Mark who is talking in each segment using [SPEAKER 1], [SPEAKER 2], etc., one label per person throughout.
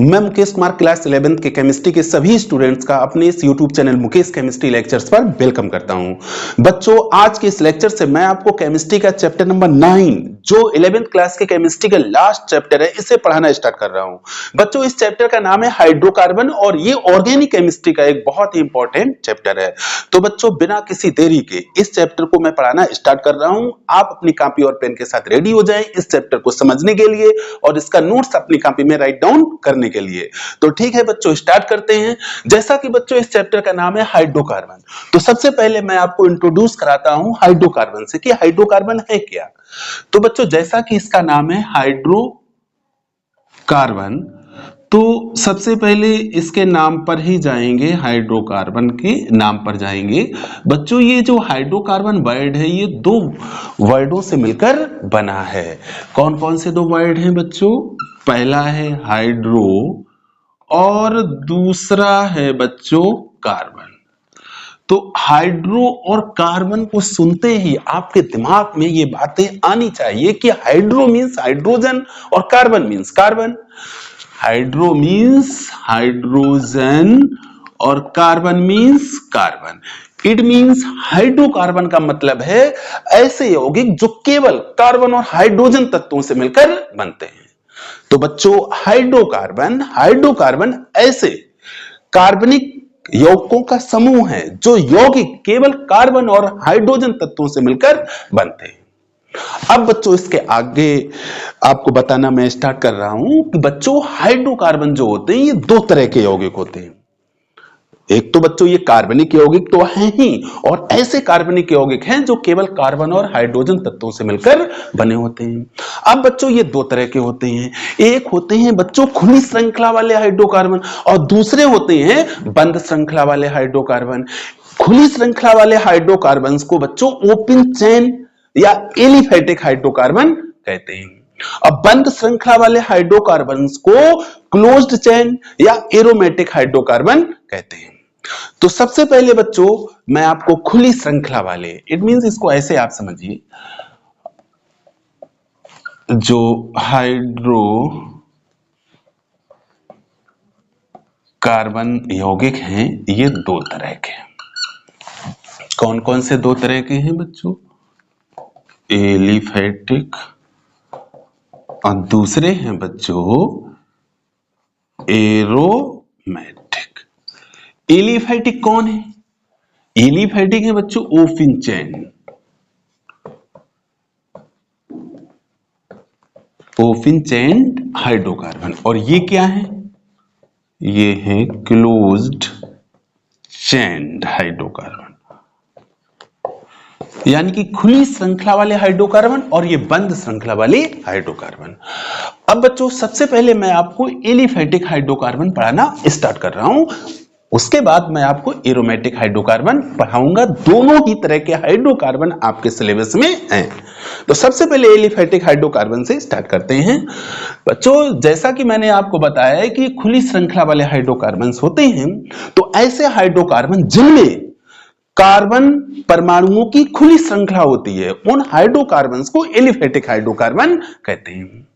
[SPEAKER 1] मैं Mukesh Kumar class 11th के chemistry के सभी स्टूडेंट्स का अपने इस YouTube channel Mukesh chemistry lectures पर वेलकम करता हूं। बच्चों, आज के इस लेक्चर से मैं आपको केमिस्ट्री का चैप्टर नंबर 9 जो 11th क्लास के केमिस्ट्री का लास्ट चैप्टर है, इसे पढ़ाना स्टार्ट कर रहा हूं। बच्चों, इस चैप्टर का नाम है हाइड्रोकार्बन और ये ऑर्गेनिक केमिस्ट्री का एक बहुत ही इंपॉर्टेंट चैप्टर है। तो बच्चों, बिना किसी देरी के इस चैप्टर को मैं पढ़ाना स्टार्ट कर रहा हूं। आप अपनी कॉपी और पेन के साथ रेडी हो जाएं इस चैप्टर को समझने के लिए और इसका नोट्स अपनी कॉपी में राइट डाउन करने के लिए। तो ठीक है बच्चों, स्टार्ट करते हैं। जैसा कि बच्चों इस चैप्टर का नाम है हाइड्रोकार्बन, तो सबसे पहले मैं आपको इंट्रोड्यूस कराता हूं हाइड्रोकार्बन से कि हाइड्रोकार्बन है क्या। तो बच्चों, जैसा कि इसका नाम है हाइड्रोकार्बन, तो सबसे पहले इसके नाम पर ही जाएंगे, हाइड्रोकार्बन के नाम पर जाएंगे। बच्चों, ये जो हाइड्रोकार्बन वर्ड है ये दो वर्डों से मिलकर बना है। कौन कौन से दो वर्ड हैं बच्चों? पहला है हाइड्रो और दूसरा है बच्चों कार्बन। तो हाइड्रो और कार्बन को सुनते ही आपके दिमाग में ये बातें आनी चाहिए कि हाइड्रो मींस हाइड्रोजन और carbon means carbon. Hydro means hydrogen और carbon means carbon. It means hydrocarbon का मतलब है ऐसे यौगिक जो केवल कार्बन और हाइड्रोजन तत्वों से मिलकर बनते हैं। तो बच्चों, हाइड्रोकार्बन ऐसे कार्बनिक यौगिकों का समूह है जो यौगिक केवल कार्बन और हाइड्रोजन तत्वों से मिलकर बनते हैं। अब बच्चों, इसके आगे आपको बताना मैं स्टार्ट कर रहा हूं कि बच्चों हाइड्रोकार्बन जो होते हैं ये दो तरह के यौगिक होते हैं। एक तो बच्चों ये कार्बनिक यौगिक तो हैं ही, और ऐसे कार्बनिक यौगिक हैं जो केवल कार्बन और हाइड्रोजन तत्वों से मिलकर बने होते हैं। अब बच्चों ये दो तरह के होते हैं। एक होते हैं बच्चों खुली श्रृंखला वाले हाइड्रोकार्बन और दूसरे होते हैं बंद श्रृंखला वाले हाइड्रोकार्बन। खुली श्रृंखला वाले हाइड्रोकार्बन को बच्चों ओपन चेन या एलिफैटिक हाइड्रोकार्बन कहते हैं। अब बंद श्रृंखला वाले हाइड्रोकार्बन को क्लोज्ड चेन या एरोमेटिक हाइड्रोकार्बन कहते हैं। तो सबसे पहले बच्चों मैं आपको खुली श्रृंखला वाले, इट मींस इसको ऐसे आप समझिए, जो हाइड्रोकार्बन यौगिक हैं ये दो तरह के हैं। कौन कौन से दो तरह के हैं बच्चों? एलिफैटिक और दूसरे हैं बच्चों एरोमेटिक। एलिफैटिक कौन है? एलिफैटिक है बच्चों open chain, open chain hydrocarbon. और ये क्या है? ये है क्लोज्ड चेन हाइड्रोकार्बन, यानी कि खुली श्रृंखला वाले हाइड्रोकार्बन और ये बंद श्रृंखला वाले हाइड्रोकार्बन। अब बच्चों सबसे पहले मैं आपको एलिफैटिक हाइड्रोकार्बन पढ़ाना स्टार्ट कर रहा हूं, उसके बाद मैं आपको एरोमेटिक हाइड्रोकार्बन पढ़ाऊंगा। दोनों ही तरह के हाइड्रोकार्बन आपके सिलेबस में हैं। तो सबसे पहले एलिफैटिक हाइड्रोकार्बन से स्टार्ट करते हैं। बच्चों, जैसा कि मैंने आपको बताया है कि खुली श्रृंखला वाले हाइड्रोकार्बन होते हैं, तो ऐसे हाइड्रोकार्बन जिनमें कार्बन परमाणुओं की खुली श्रृंखला होती है उन हाइड्रोकार्बन को एलिफैटिक हाइड्रोकार्बन कहते हैं।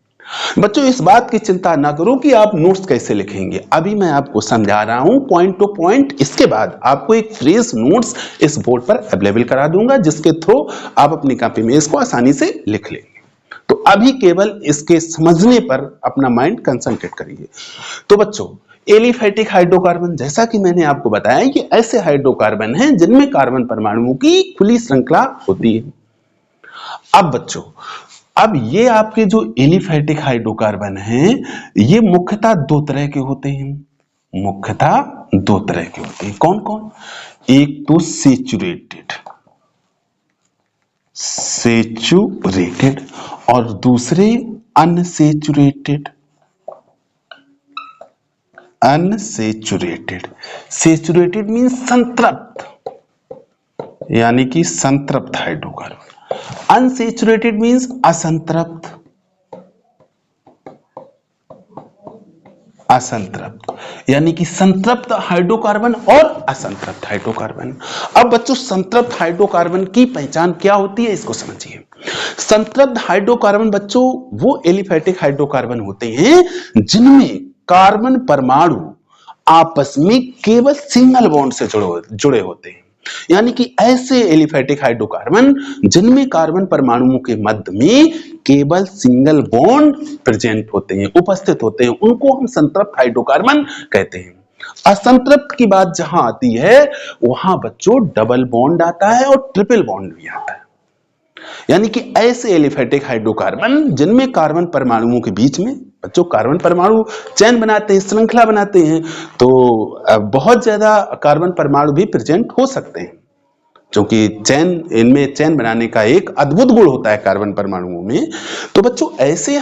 [SPEAKER 1] बच्चों, इस बात की चिंता ना करो कि आप नोट्स कैसे लिखेंगे, अभी मैं आपको समझा रहा हूं पॉइंट टू पॉइंट। इसके बाद आपको एक फ्रेश नोट्स इस बोर्ड पर अवेलेबल करा दूंगा जिसके थ्रू आप अपनी कॉपी में इसको आसानी से लिख लेंगे। तो अभी केवल इसके समझने पर अपना माइंड कंसंट्रेट करिए। तो बच्चों, एलिफैटिक हाइड्रोकार्बन, जैसा कि मैंने आपको बताया कि ऐसे हाइड्रोकार्बन हैं जिनमें कार्बन परमाणुओं की खुली श्रृंखला होती है। अब बच्चों, अब ये आपके जो एलिफैटिक हाइड्रोकार्बन हैं ये मुख्यतः दो तरह के होते हैं। मुख्यतः दो तरह के होते हैं। कौन कौन? एक तो सेचुरेटेड और दूसरे अनसेचुरेटेड। अनसेचुरेटेड, सेचुरेटेड मींस संतृप्त, यानी कि संतृप्त हाइड्रोकार्बन। अनसेचुरेटेड मींस असंतृप्त। असंतृप्त यानी कि संतृप्त हाइड्रोकार्बन और असंतृप्त हाइड्रोकार्बन। अब बच्चों, संतृप्त हाइड्रोकार्बन की पहचान क्या होती है इसको समझिए। संतृप्त हाइड्रोकार्बन बच्चों वो एलिफैटिक हाइड्रोकार्बन होते हैं जिनमें कार्बन परमाणु आपस में केवल सिंगल बॉन्ड से जुड़े होते हैं। यानी कि ऐसे एलिफेटिक हाइड्रोकार्बन जिनमें कार्बन परमाणुओं के मध्य में केवल सिंगल बॉन्ड प्रेजेंट होते हैं, उपस्थित होते हैं, उनको हम संतृप्त हाइड्रोकार्बन कहते हैं। असंतृप्त की बात जहां आती है वहां बच्चों डबल बॉन्ड आता है और ट्रिपल बॉन्ड भी आता है। यानी कि ऐसे एलिफेटिक हाइड्रोकार्बन जिनमें कार्बन परमाणुओं के बीच में बच्चों कार्बन परमाणु चेन बनाते हैं, श्रृंखला बनाते हैं, तो बहुत ज्यादा कार्बन परमाणु भी प्रेजेंट हो सकते हैं, क्योंकि इनमें चेन बनाने का एक अद्भुत गुण होता है कार्बन परमाणुओं में। तो बच्चों ऐसे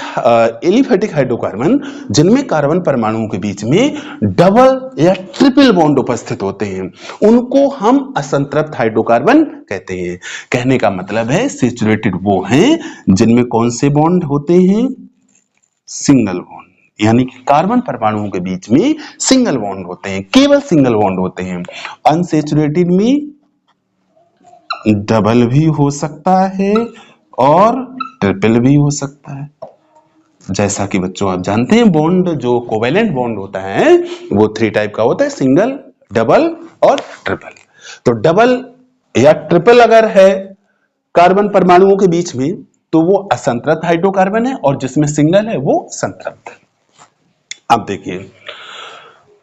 [SPEAKER 1] एलिफेटिक हाइड्रोकार्बन जिनमें कार्बन परमाणुओं के बीच में डबल या ट्रिपल बॉन्ड उपस्थित होते हैं उनको हम असंतृप्त हाइड्रोकार्बन कहते हैं। कहने का मतलब है सैचुरेटेड वो हैं जिनमें कौन से बॉन्ड होते हैं, सिंगल बॉन्ड, यानी कि कार्बन परमाणुओं के बीच में सिंगल बॉन्ड होते हैं, केवल सिंगल बॉन्ड होते हैं। अनसैचुरेटेड में डबल भी हो सकता है और ट्रिपल भी हो सकता है। जैसा कि बच्चों आप जानते हैं बॉन्ड जो कोवेलेंट बॉन्ड होता है वो 3 टाइप का होता है, सिंगल, डबल और ट्रिपल। तो डबल या ट्रिपल अगर है कार्बन परमाणुओं के बीच में तो वो असंतृप्त हाइड्रोकार्बन है और जिसमें सिंगल है वो संतृप्त है। अब देखिए,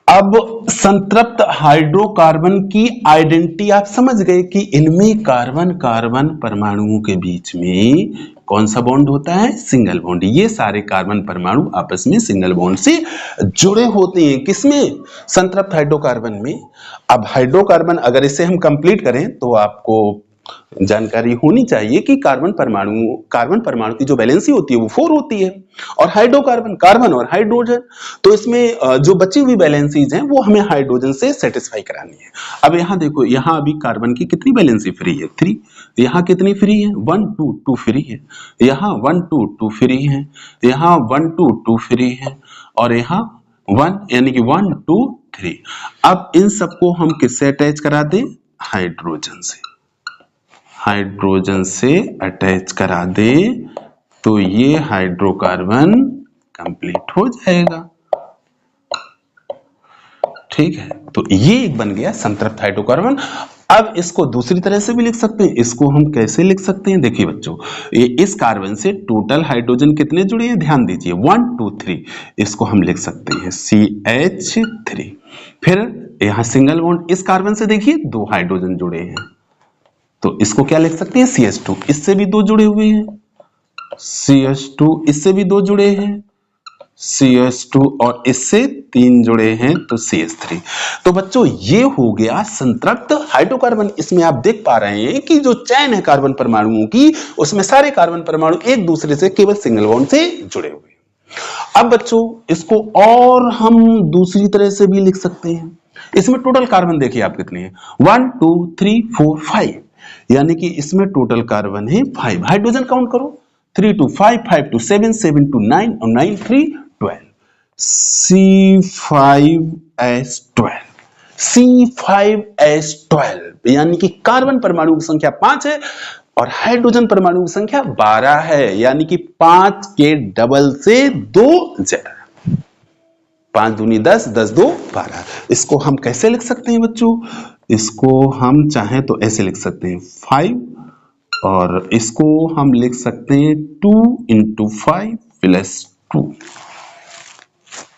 [SPEAKER 1] अब संतृप्त हाइड्रोकार्बन की आइडेंटिटी आप समझ गए कि इनमें कार्बन कार्बन परमाणुओं के बीच में कौन सा बॉन्ड होता है, सिंगल बॉन्ड। ये सारे कार्बन परमाणु आपस में सिंगल बॉन्ड से जुड़े होते हैं, किसमें, संतृप्त हाइड्रोकार्बन में। अब हाइड्रोकार्बन अगर इसे हम कंप्लीट करें तो आपको जानकारी होनी चाहिए कि कार्बन परमाणु की जो वैलेंसी होती है वो 4 होती है और हाइड्रोकार्बन कार्बन और हाइड्रोजन, तो इसमें जो बची हुई वैलेंसीज हैं वो हमें हाइड्रोजन से सेटिस्फाई करानी है। अब यहाँ देखो, यहाँ अभी कार्बन की कितनी वैलेंसी फ्री है, 3। यहाँ कितनी फ्री है, 1 2 2 फ्री है, यहाँ 1 2 2 फ्री है, यहाँ 1 2 2 फ्री है और यहाँ 1, यानी कि 1 2 3। अब इन सबको हम किससे अटैच करा दें, हाइड्रोजन से अटैच करा दे तो ये हाइड्रोकार्बन कंप्लीट हो जाएगा। ठीक है, तो ये एक बन गया संतृप्त हाइड्रोकार्बन। अब इसको दूसरी तरह से भी लिख सकते हैं। इसको हम कैसे लिख सकते हैं, देखिए बच्चों, ये इस कार्बन से टोटल हाइड्रोजन कितने जुड़े हैं, ध्यान दीजिए 1 2 3। इसको हम लिख सकते हैं CH3। फिर यहां सिंगल बॉन्ड, इस कार्बन से देखिए 2 हाइड्रोजन जुड़े हैं तो इसको क्या लिख सकते हैं, CH2। इससे भी 2 जुड़े हुए हैं, CH2। इससे भी 2 जुड़े हैं, CH2। और इससे 3 जुड़े हैं तो CH3। तो बच्चों ये हो गया संतृप्त हाइड्रोकार्बन। इसमें आप देख पा रहे हैं कि जो चैन है कार्बन परमाणुओं की उसमें सारे कार्बन परमाणु एक दूसरे से केवल सिंगल बॉन्ड से जुड़े हुए हैं। अब बच्चों इसको और हम दूसरी तरह से भी लिख सकते हैं। इसमें टोटल कार्बन देखिए आप कितने हैं, 1 2 3 4 5, यानी कि इसमें टोटल कार्बन है 5। हाइड्रोजन काउंट करो, 3 2 5 5 2 7 7 2 9 और 9 3 12, C5H12 यानी कि कार्बन परमाणु की संख्या 5 है और हाइड्रोजन परमाणु की संख्या 12 है, यानी कि 5 के डबल से 2 ज्यादा। 5 दूनी 10, 10 2 12। इसको हम कैसे लिख सकते हैं बच्चों, इसको हम चाहें तो ऐसे लिख सकते हैं 5 और इसको हम लिख सकते हैं 2 × 5 + 2,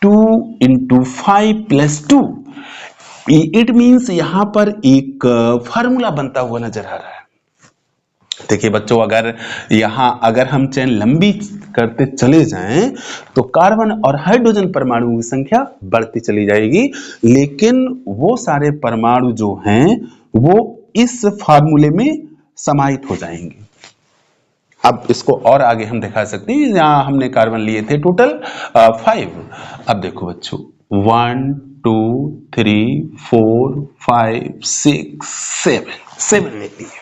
[SPEAKER 1] 2 × 5 + 2। इट मीन्स यहां पर एक फार्मूला बनता हुआ नजर आ रहा है। देखिए बच्चों, अगर हम चेन लंबी करते चले जाएं तो कार्बन और हाइड्रोजन परमाणुओं की संख्या बढ़ती चली जाएगी, लेकिन वो सारे परमाणु जो हैं वो इस फार्मूले में समाहित हो जाएंगे। अब इसको और आगे हम दिखा सकते हैं। यहां हमने कार्बन लिए थे टोटल 5। अब देखो बच्चों, 1 2 3 4 5 6 7 लेती है।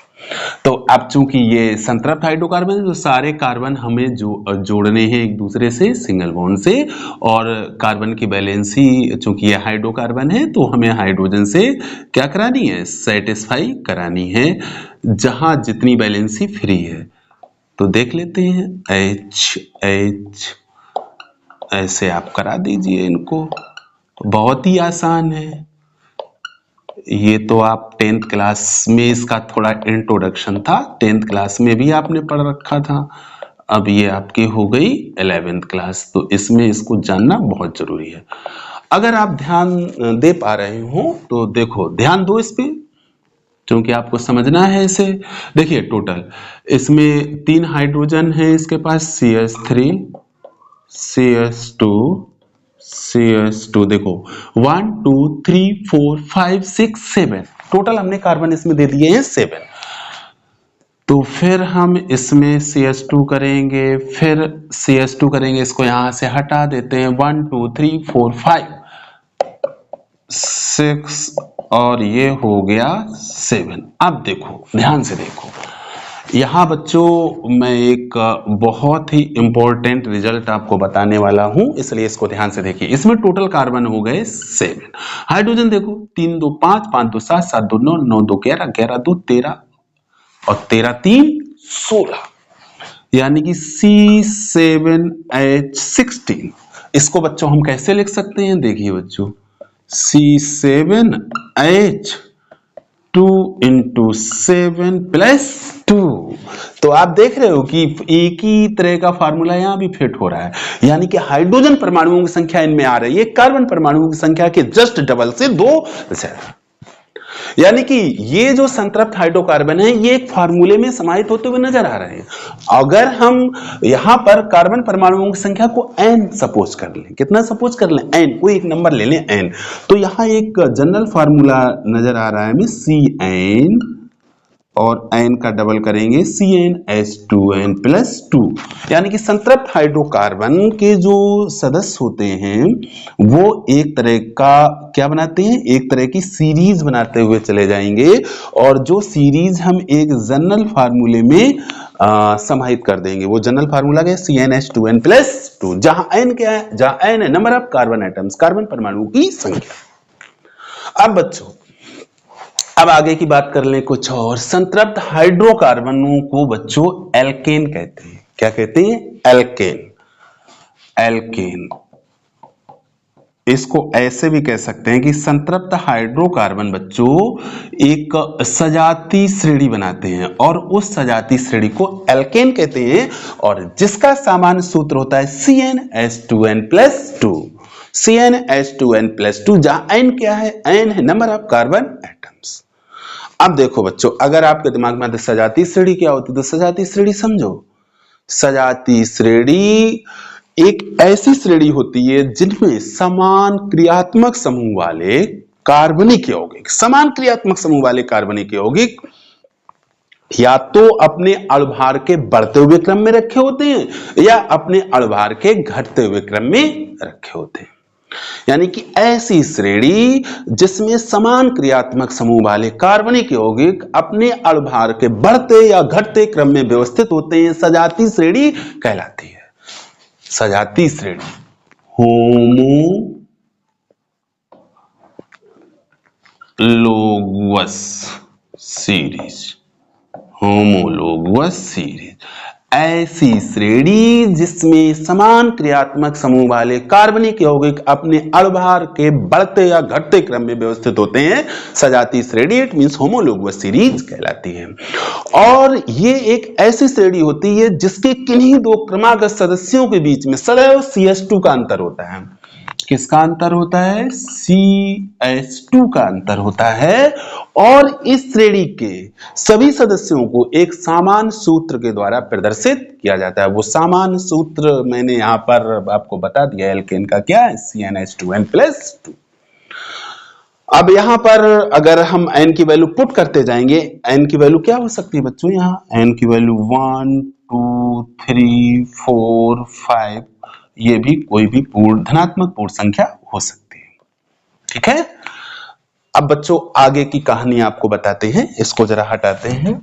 [SPEAKER 1] तो अब चूंकि ये संतृप्त हाइड्रोकार्बन, जो सारे कार्बन हमें जोड़ने हैं एक दूसरे से सिंगल बॉन्ड से, और कार्बन की वैलेंसी चूंकि ये हाइड्रोकार्बन है तो हमें हाइड्रोजन से क्या करानी है, सेटिस्फाई करानी है, जहां जितनी वैलेंसी फ्री है। तो देख लेते हैं, H ऐसे आप करा दीजिए इनको, बहुत ही आसान है। ये तो आप 10th क्लास में इसका थोड़ा इंट्रोडक्शन था, 10th क्लास में भी आपने पढ़ रखा था। अब ये आपकी हो गई 11th क्लास, तो इसमें इसको जानना बहुत जरूरी है। अगर आप ध्यान दे पा रहे हो तो देखो, ध्यान दो इस पे, क्योंकि आपको समझना है इसे। देखिए टोटल इसमें 3 हाइड्रोजन है इसके पास, CH3 CH2 CH2, देखो 1 2 3 4 5 6 7 टोटल हमने कार्बन इसमें दे दिए हैं 7। तो फिर हम इसमें CH2 करेंगे, फिर CH2 करेंगे, इसको यहां से हटा देते हैं, 1 2 3 4 5 6 और ये हो गया 7। अब देखो ध्यान से देखो, यहाँ बच्चों मैं एक बहुत ही इंपॉर्टेंट रिजल्ट आपको बताने वाला हूं, इसलिए इसको ध्यान से देखिए। इसमें टोटल कार्बन हो गए 7, हाइड्रोजन देखो 3 2 5 5 2 7 7 2 9 9 2 11 11 2 13 और 13 3 16, यानी कि C7H16। इसको बच्चों हम कैसे लिख सकते हैं, देखिए बच्चों, C7H2 इंटू 7 प्लस 2। तो आप देख रहे हो कि एक ही तरह का फार्मूला यहां भी फिट हो रहा है, यानी कि हाइड्रोजन परमाणुओं की संख्या इनमें आ रही है कार्बन परमाणुओं की संख्या के जस्ट डबल से 2 ज्यादा। यानी कि ये जो संतृप्त हाइड्रोकार्बन है ये एक फार्मूले में समाहित होते हुए नजर आ रहे हैं। अगर हम यहां पर कार्बन परमाणुओं की संख्या को n सपोज कर लें, कितना सपोज कर लें, n, कोई एक नंबर ले लें n, तो यहां एक जनरल फार्मूला नजर आ रहा है हमें, Cn और n का डबल करेंगे CnH2n प्लस 2, यानी कि संतृप्त हाइड्रोकार्बन के जो सदस्य होते हैं वो एक तरह का क्या बनाते हैं, एक तरह की सीरीज बनाते हुए चले जाएंगे, और जो सीरीज हम एक जनरल फार्मूले में समाहित कर देंगे। वो जनरल फार्मूला क्या है, CnH2n प्लस 2, जहां n क्या है, जहां n है number of carbon atoms, carbon परमाणुओं की संख्या। अब बच्चों अब आगे की बात कर लें कुछ और। संतृप्त हाइड्रोकार्बनों को बच्चों एल्केन कहते हैं। क्या कहते हैं, एल्केन। एल्केन इसको ऐसे भी कह सकते हैं कि संतृप्त हाइड्रोकार्बन बच्चों एक सजाती श्रेणी बनाते हैं, और उस सजाती श्रेणी को एल्केन कहते हैं, और जिसका सामान्य सूत्र होता है CnH2n प्लस 2। CnH2n प्लस 2, जहां n क्या है, n है नंबर ऑफ कार्बन एटम्स। अब देखो बच्चों, अगर आपके दिमाग में सजाती श्रेणी क्या होती है, तो सजाती श्रेणी समझो, सजाती श्रेणी एक ऐसी श्रेणी होती है जिनमें समान क्रियात्मक समूह वाले कार्बनिक यौगिक, समान क्रियात्मक समूह वाले कार्बनिक यौगिक या तो अपने अणुभार के बढ़ते हुए क्रम में रखे होते हैं या अपने अणुभार के घटते हुए क्रम में रखे होते हैं। यानी कि ऐसी श्रेणी जिसमें समान क्रियात्मक समूह वाले कार्बनिक यौगिक अपने अणुभार के बढ़ते या घटते क्रम में व्यवस्थित होते हैं, सजाती श्रेणी कहलाती है। सजाती श्रेणी होमोलोगस सीरीज, होमोलोगस सीरीज ऐसी श्रेणी जिसमें समान क्रियात्मक समूह वाले कार्बनिक यौगिक अपने अणुभार के बढ़ते या घटते क्रम में व्यवस्थित होते हैं, सजाती श्रेणी, इट मींस होमोलोगस सीरीज कहलाती है। और ये एक ऐसी श्रेणी होती है जिसके किन्हीं दो क्रमागत सदस्यों के बीच में सदैव CH2 का अंतर होता है। किसका अंतर होता है, CH2 का अंतर होता है, और इस श्रेणी के सभी सदस्यों को एक समान सूत्र के द्वारा प्रदर्शित किया जाता है। वो समान सूत्र मैंने यहां पर आपको बता दिया, एल्केन का क्या है, CnH2n प्लस 2। अब यहां पर अगर हम n की वैल्यू पुट करते जाएंगे, n की वैल्यू क्या हो सकती है बच्चों, यहाँ n की वैल्यू 1 2 3 4 5, ये भी कोई भी पूर्ण धनात्मक पूर्ण संख्या हो सकती है। ठीक है, अब बच्चों आगे की कहानी आपको बताते हैं, इसको जरा हटाते हैं,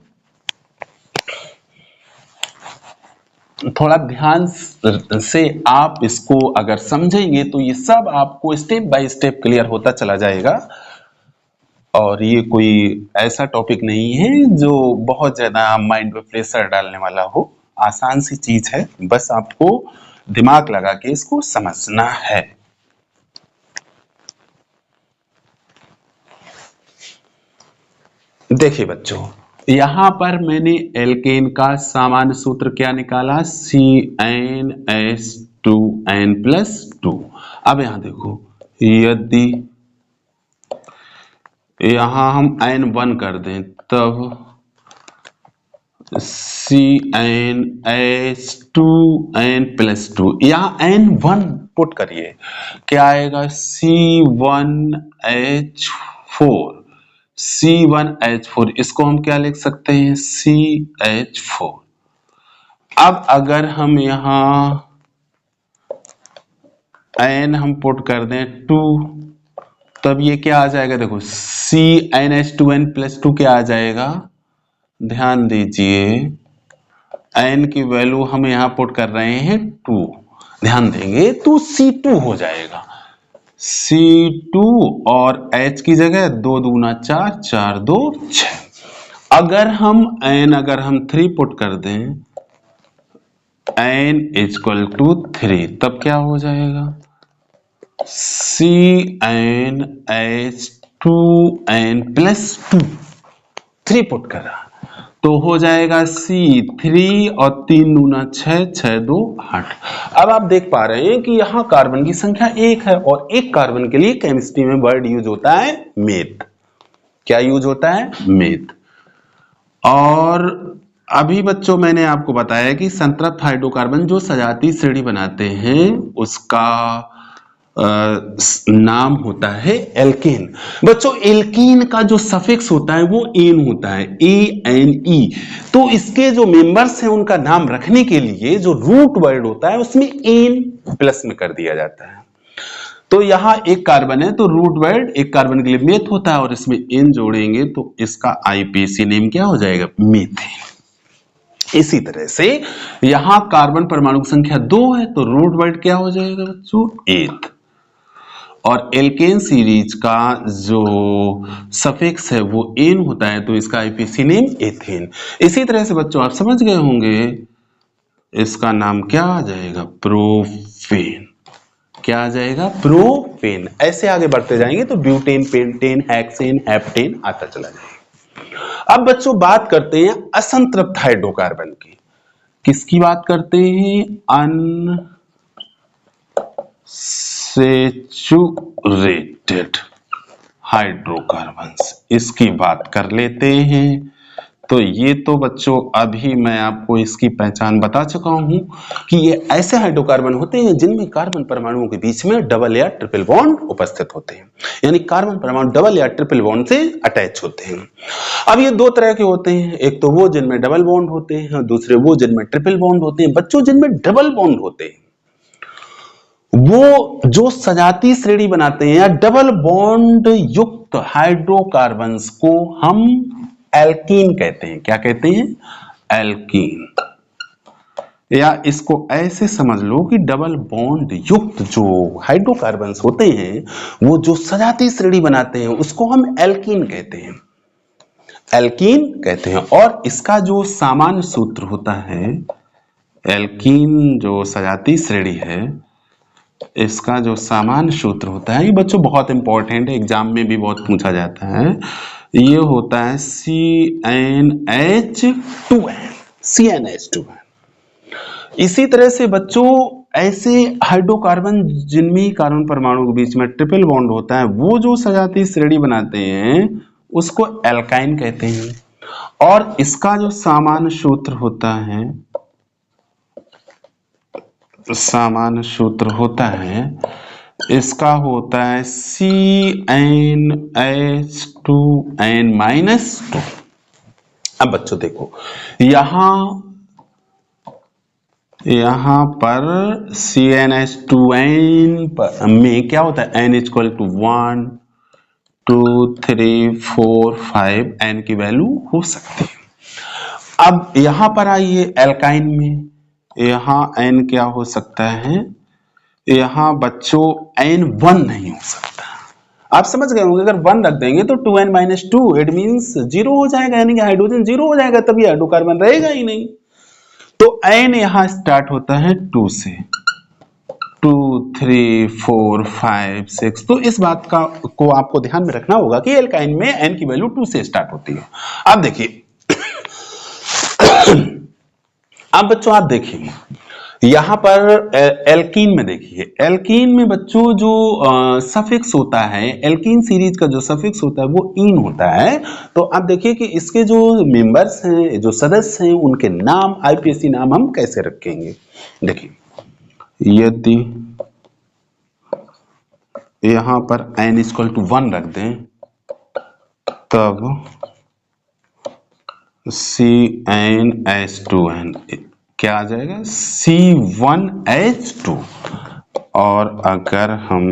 [SPEAKER 1] थोड़ा ध्यान से आप इसको अगर समझेंगे तो ये सब आपको स्टेप बाय स्टेप क्लियर होता चला जाएगा। और ये कोई ऐसा टॉपिक नहीं है जो बहुत ज्यादा माइंड पे प्रेशर डालने वाला हो, आसान सी चीज है, बस आपको दिमाग लगा के इसको समझना है। देखिए बच्चों, यहां पर मैंने एल्केन का सामान्य सूत्र क्या निकाला, CnH2n+2। अब यहां देखो, यदि यहां हम n1 कर दें तब CnH2n+2, यहां n1 पुट करिए, क्या आएगा, C1H4, इसको हम क्या लिख सकते हैं, CH4। अब अगर हम यहां n हम पुट कर दें 2, तब ये क्या आ जाएगा, देखो CnH2n+2 क्या आ जाएगा, ध्यान दीजिए n की वैल्यू हम यहां पुट कर रहे हैं 2, ध्यान देंगे तो C2 हो जाएगा, C2 और H की जगह 2 दूना 4, 4 2 6। अगर हम 3 पुट कर दें, n = 3, तब क्या हो जाएगा, CnH2n+2, 3 पुट करा तो हो जाएगा C3 और 3 दूना 6, 6 2 8। अब आप देख पा रहे हैं कि यहाँ कार्बन की संख्या 1 है और एक कार्बन के लिए केमिस्ट्री में वर्ड यूज होता है मेथ। क्या यूज होता है, मेथ। और अभी बच्चों मैंने आपको बताया कि संतृप्त हाइड्रोकार्बन जो सजातीय श्रेणी बनाते हैं उसका नाम होता है एल्केन। बच्चों एल्केन का जो सफिक्स होता है वो एन होता है, ANE। तो इसके जो मेंबर्स हैं उनका नाम रखने के लिए जो रूट वर्ड होता है उसमें एन प्लस में कर दिया जाता है। तो यहां एक कार्बन है तो रूट वर्ड एक कार्बन के लिए मेथ होता है और इसमें एन जोड़ेंगे तो इसका IPC नेम क्या हो जाएगा, मीथेन। इसी तरह से यहां कार्बन परमाणु की संख्या 2 है तो रूट वर्ड क्या हो जाएगा बच्चों, 8। और एल्केन सीरीज का जो सफिक्स है वो एन होता है तो इसका IPC नेम एथेन। इसी तरह से बच्चों आप समझ गए होंगे इसका नाम क्या आ जाएगा, प्रोपेन। क्या आ जाएगा, प्रोपेन। ऐसे आगे बढ़ते जाएंगे तो ब्यूटेन, पेंटेन, हेक्सेन, हेप्टेन आता चला जाएगा। अब बच्चों बात करते हैं असंतृप्त हाइड्रोकार्बन की। किसकी बात करते हैं, अनसैचुरेटेड हाइड्रोकार्बन्स, इसकी बात कर लेते हैं। तो ये तो बच्चों अभी मैं आपको इसकी पहचान बता चुका हूं कि ये ऐसे हाइड्रोकार्बन होते हैं जिनमें कार्बन परमाणुओं के बीच में डबल या ट्रिपल बॉन्ड उपस्थित होते हैं, यानी कार्बन परमाणु डबल या ट्रिपल बॉन्ड से अटैच होते हैं। अब ये दो तरह के होते हैं, एक तो वो जिनमें डबल बॉन्ड होते हैं, दूसरे वो जिनमें ट्रिपल बॉन्ड होते हैं। बच्चों जिनमें डबल बॉन्ड होते हैं वो जो सजातीय श्रेणी बनाते हैं या डबल बॉन्ड युक्त हाइड्रोकार्बन्स को हम एल्कीन कहते हैं। क्या कहते हैं, एल्कीन। या इसको ऐसे समझ लो कि डबल बॉन्ड युक्त जो हाइड्रोकार्बन्स होते हैं वो जो सजातीय श्रेणी बनाते हैं उसको हम एल्कीन कहते हैं, एल्कीन कहते हैं। और इसका जो सामान्य सूत्र होता है, एल्कीन जो सजातीय श्रेणी है इसका जो सामान्य सूत्र होता है, ये बच्चों बहुत इंपॉर्टेंट है, एग्जाम में भी बहुत पूछा जाता है। ये होता है CnH2n। इसी तरह से बच्चों ऐसे हाइड्रोकार्बन जिनमें कार्बन परमाणु के बीच में ट्रिपल बॉन्ड होता है वो जो सजातीय श्रेणी बनाते हैं उसको एल्काइन कहते हैं। और इसका जो सामान्य सूत्र होता है, सामान्य सूत्र होता है इसका होता है CnH2n-2। अब बच्चों देखो यहां पर CnH2n में क्या होता है, n = 1 2 3 4 5 n की वैल्यू हो सकती है। अब यहां पर आइए एल्काइन में, यहां n क्या हो सकता है, यहां बच्चों n1 नहीं हो सकता। आप समझ गए होंगे, अगर 1 रख देंगे तो 2n-2 इट मींस 0 हो जाएगा, यानी कि हाइड्रोजन 0 हो जाएगा, तभी हाइड्रोकार्बन रहेगा ही नहीं। तो n यहां स्टार्ट होता है 2 से 2 3 4 5 6। तो इस बात का को आपको ध्यान में रखना होगा कि एल्काइन में एन की वैल्यू 2 से स्टार्ट होती है। अब देखिए अब बच्चों आप देखिए यहां पर एल्कीन में देखिए, एल्कीन में बच्चों जो सफिक्स होता है, एल्कीन सीरीज का जो सफिक्स होता है वो इन होता है। तो आप देखिए कि इसके जो मेंबर्स हैं, जो सदस्य हैं, उनके नाम आईपीएसी नाम हम कैसे रखेंगे। देखिए यदि यहां पर n इक्वल टू 1 रख दें तब CnH2n क्या आ जाएगा, C1H2। और अगर हम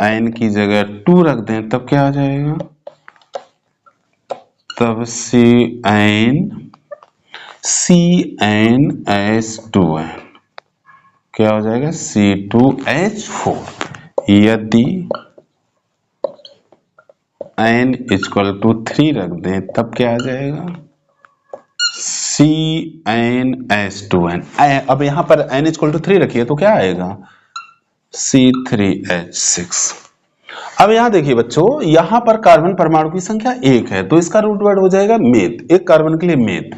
[SPEAKER 1] n की जगह 2 रख दें तब क्या आ जाएगा, तब CnH2n क्या हो जाएगा, C2H4। यदि n इक्वल टू 3 रख दें तब क्या आ जाएगा, CnH2n। अब यहां पर n इक्वल टू 3 रखिए तो क्या आएगा, C3H6। अब यहां देखिए बच्चों, यहां पर कार्बन परमाणु की संख्या 1 है तो इसका रूट वर्ड हो जाएगा मेथ, एक कार्बन के लिए मेथ,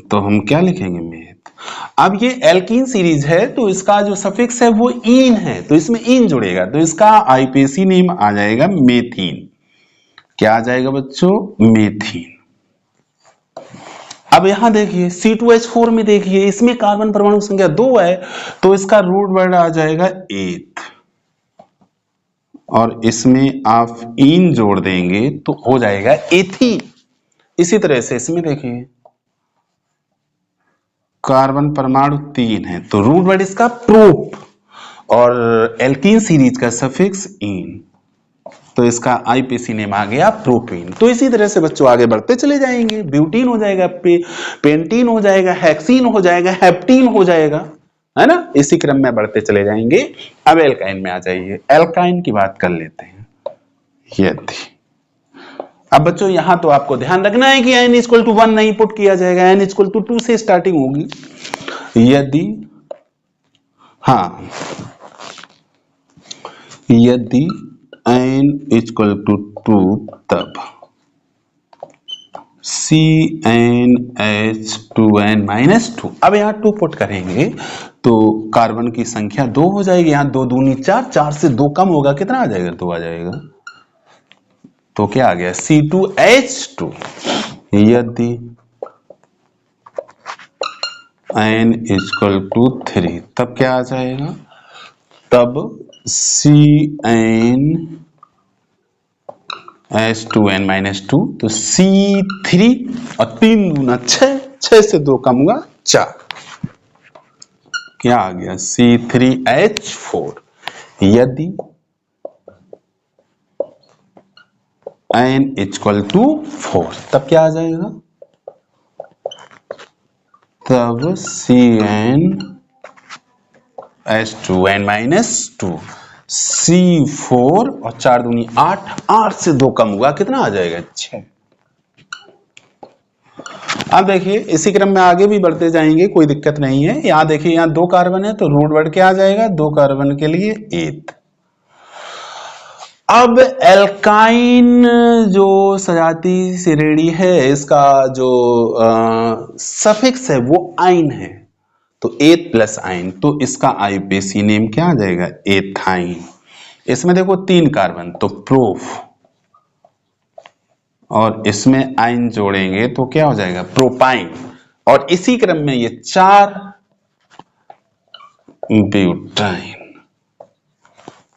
[SPEAKER 1] तो हम क्या लिखेंगे, मेथ। अब ये एल्कीन सीरीज है तो इसका जो सफिक्स है वो इन है, तो इसमें इन जुड़ेगा तो इसका आईपीएसी नेम आ जाएगा मेथीन। क्या आ जाएगा बच्चों, मेथीन। अब यहां देखिए C2H4 में देखिए, इसमें कार्बन परमाणु संख्या 2 है तो इसका रूट वर्ड आ जाएगा एथ, और इसमें आप इन जोड़ देंगे तो हो जाएगा एथीन। इसी तरह से इसमें देखिए कार्बन परमाणु 3 है तो रूट वर्ड इसका प्रोप, और एल्कीन सीरीज का सफिक्स इन, तो इसका आईपीसी नेम आ गया प्रोपीन। तो इसी तरह से बच्चों आगे बढ़ते चले जाएंगे, ब्यूटीन हो जाएगा, पेंटीन हो जाएगा, हेक्सीन हो जाएगा, हेप्टीन हो जाएगा, है ना। इसी क्रम में बढ़ते चले जाएंगे। अब एल्काइन में आ जाइए, एल्काइन की बात कर लेते हैं। यदि अब बच्चों यहां तो आपको ध्यान रखना है कि n इक्वल टू 1 नहीं पुट किया जाएगा, n इक्वल टू 2 से स्टार्टिंग होगी। यदि यदि n इक्वल टू 2 तब CnH2n माइनस 2। अब यहाँ 2 पुट करेंगे तो कार्बन की संख्या 2 हो जाएगी, यहाँ 2 दूनी 4, 4 से 2 कम होगा, कितना आ जाएगा, 2 आ जाएगा। तो क्या आ गया, C2H2। यदि n इक्वल टू 3 तब क्या आ जाएगा, तब CnH2n माइनस 2, तो C3 और 3 दूना 6, 6 से 2 कम होगा 4, क्या आ गया, C3H4। यदि n इक्वल टू 4 तब क्या आ जाएगा, तब CnH2n माइनस 2, C4 और 4 दूनी 8, 8 से 2 कम होगा, कितना आ जाएगा, 6। अब देखिए इसी क्रम में आगे भी बढ़ते जाएंगे, कोई दिक्कत नहीं है। यहां देखिए, यहां 2 कार्बन है तो रूट वर्ड क्या आ जाएगा, 2 कार्बन के लिए एथ। अब एल्काइन जो सजाती श्रेणी है, इसका जो सफिक्स है वो आइन है, तो एथ प्लस आइन, तो इसका आईपीसी नेम क्या आ जाएगा, एथाइन। इसमें देखो 3 कार्बन तो प्रोफ, और इसमें आइन जोड़ेंगे तो क्या हो जाएगा, प्रोपाइन, और इसी क्रम में ये 4 ब्यूटाइन।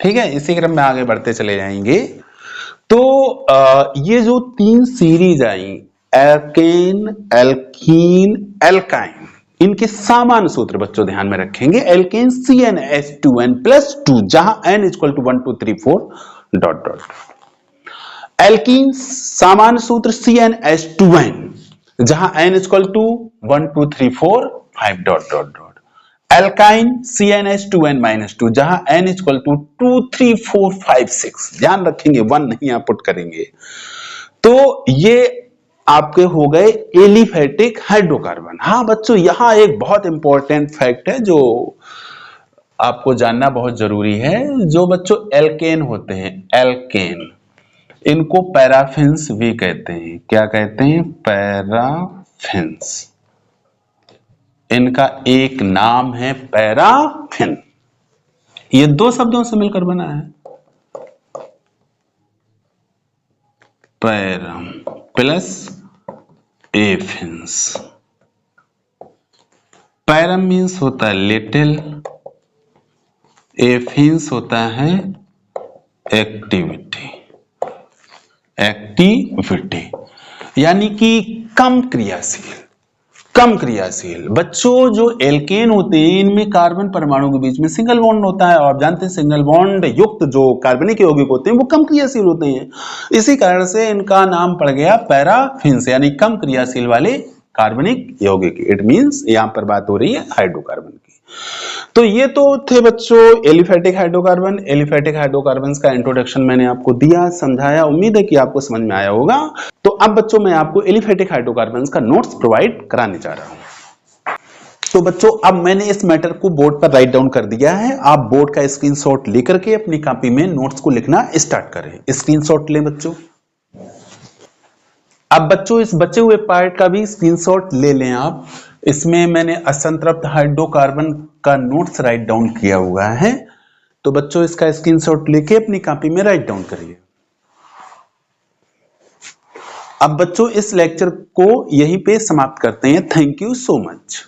[SPEAKER 1] ठीक है, इसी क्रम में आगे बढ़ते चले जाएंगे। तो ये जो 3 सीरीज आई, एल्केन, एल्कीन, एल्काइन, इनके सामान्य सूत्र बच्चों ध्यान में रखेंगे। एल्केन CnH2n प्लस 2, जहां n equal to 1 2 3 4 dot dot. Alkene सामान्य सूत्र CnH2n, जहां n equal to 1 2 3 4 5 dot dot dot. Alkyne CnH2n minus 2, जहां n इक्वल टू 2 3 4 5 6, ध्यान रखेंगे 1 नहीं आप पुट करेंगे। तो ये आपके हो गए एलिफेटिक हाइड्रोकार्बन। हाँ बच्चों, यहां एक बहुत इंपॉर्टेंट फैक्ट है जो आपको जानना बहुत जरूरी है। जो बच्चों एल्केन होते हैं, एल्केन, इनको पैराफिन्स भी कहते हैं। क्या कहते हैं? पैराफिन्स। इनका एक नाम है पैराफिन। ये दो शब्दों से मिलकर बना है, पैरम प्लस एफिन्स। पैरम मीन्स होता है लिटिल, एफिन्स होता है एक्टिविटी, एक्टिविटी यानी कि कम क्रियाशील, कम क्रियाशील। बच्चों जो एल्केन होते हैं इनमें कार्बन परमाणु के बीच में सिंगल बॉन्ड होता है, और आप जानते हैं सिंगल बॉन्ड युक्त जो कार्बनिक यौगिक होते हैं वो कम क्रियाशील होते हैं। इसी कारण से इनका नाम पड़ गया पैराफिन्स, यानी कम क्रियाशील वाले कार्बनिक यौगिक। इट मींस यहां पर बात हो रही है हाइड्रोकार्बन की। तो ये तो थे बच्चों एलिफेटिक हाइड्रोकार्बन। एलिफेटिक हाइड्रोकार्बन्स का इंट्रोडक्शन मैंने आपको दिया, समझाया, उम्मीद है कि आपको समझ में आया होगा। तो अब बच्चों मैं आपको एलिफेटिक हाइड्रोकार्बन्स का नोट्स प्रोवाइड कराने जा रहा हूं। तो बच्चों अब मैंने इस मैटर को बोर्ड पर राइट डाउन कर दिया है। आप बोर्ड का स्क्रीनशॉट लेकर के अपनी कॉपी में नोट्स को लिखना स्टार्ट करें। स्क्रीनशॉट लें बच्चों। अब बच्चों इस बचे हुए पार्ट का भी स्क्रीनशॉट ले लें आप। इसमें मैंने असंतृप्त हाइड्रोकार्बन का नोट्स राइट डाउन किया हुआ है। तो बच्चों इसका स्क्रीनशॉट लेके अपनी कॉपी में राइट डाउन करिए। अब बच्चों इस लेक्चर को यहीं पे समाप्त करते हैं। Thank you so much.